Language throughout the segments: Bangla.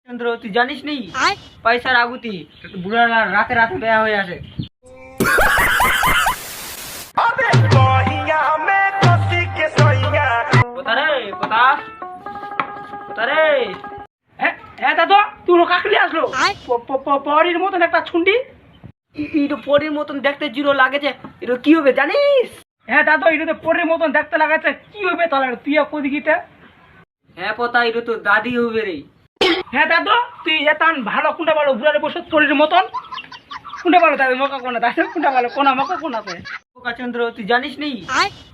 চন্দ্র তুই জানিস নি পয়সার আগুতি বুড়া রাতে রাতে বেয়া হয়ে আসে। কোথারে কোথা কোথারে? হ্যাঁ দাদা তুই কাকলি আসলো পরির মতন একটা ছুন্ডি। এটা পরীর মতন দেখতে জিরো লাগেছে, এটা কি হবে জানিস? হ্যাঁ দাদা এটা তো পরির মতন দেখতে লাগাচ্ছে, কি হবে তাহলে তুই কোদিকিতে? হ্যাঁ পতা এটা তো দাদি হবে রে। হ্যাঁ দাদা তুই এতান ভালো কোনটা ভালো বুড়ারে বসে পরির মতন কোনটা ভালো তাদের মকা কোনা তাদের কোনটা ভালো কোনা মকা কোনাতে? চন্দ্র তুই জানিস নি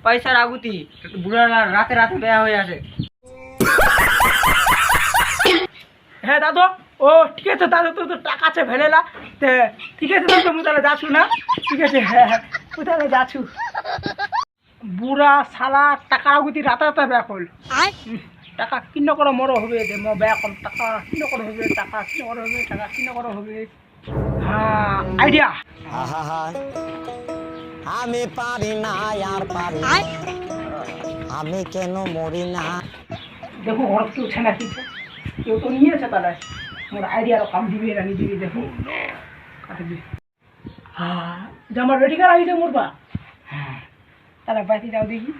পয়সার আগুতি বুড়া রাতে রাতে বেয়া হয়ে আসে। হ্যাঁ দাদু ও ঠিক আছে দাদু তোর তো টাকা আছে ভেলেলা ঠিক আছে দাদু আমি তাহলে যাচ্ছু না? ঠিক আছে হ্যাঁ হ্যাঁ তুই তাহলে যাচ্ছু। বুড়া শালা টাকা আগুতি রাতে রাতে ব্যাক হল টাকা কিন্ন করে মরো হবে দে মো ব্যাক হল টাকা কিন্ন করে হবে টাকা কিন্ন করে হবে টাকা কিন্ন করে হবে। হ্যাঁ আইডিয়া আমি পারি না আর পারি আমি কেন মরি না। দেখো ঘর কেউ ছেনা কিনছে কেউ তো নিয়েছে তাহলে মোর আইডিয়ারও কাম দিবি না নিজেকে দেখো কাটে দিবি। হ্যাঁ যে আমার রেডি করা হয়েছে মোরবা। হ্যাঁ তাহলে বাইতে যাও দেখি।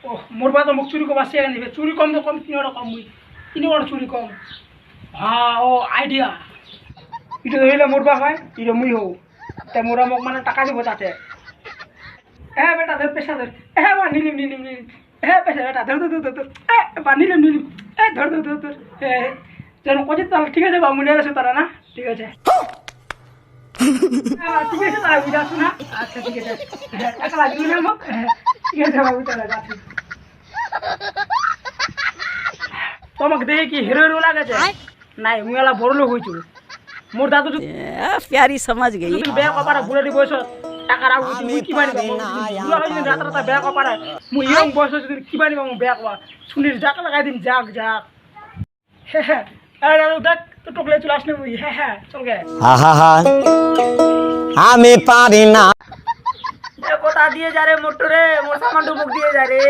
ও মোরবা তো মুখ চুরি কম আসছে এখানে দিবে চুরি কম তো কম কিনে কম মুই কিনে বড় চুরি কম। হ্যাঁ ও আইডিয়া এটা ধরিলে মোরবা হয় এটা মুই হও তাই মোরা মোক মানে টাকা দিব তাতে। হ্যাঁ বেটা ধর পেশা ধর হ্যাঁ বা নিলিম নিলিম নিলিম হ্যাঁ পেশা বেটা ধর ধর ধর ধর বা নিলিম নিলিম ধর ধর ধর ধর হ্যাঁ যেন কচি তাহলে ঠিক আছে বা মনে আছে তারা না? ঠিক আছে ঠিক আছে তারা বুঝে আসো না? আচ্ছা ঠিক আছে হ্যাঁ টাকা লাগবে না মোক ঠিক আছে বাবু তাহলে যাচ্ছি। তোমাকে দেখে কি হিরো হিরো লাগেছে? নাই মুই এলা বড় লোক হয়েছো মোর দাদু प्यारी समझ गई। বেয়া কপারা বুড়ারি বয়স টাকা রাখবো মুই কি বানিবা বুড়া হয়ে রাত রাত বেয়া কপারা মুই ইয়ং বয়স যদি কি বানিবা মু বেয়া কপা শুনির জাক লাগাই দিন জাক জাক। হ্যাঁ হ্যাঁ দাদু দেখ তো টকলে চলে আসলে মুই হ্যাঁ হ্যাঁ চল গে। আমি পারি না কোথা দিয়ে যা রে মোটরে মোর সামান মুখ দিয়ে যা রে।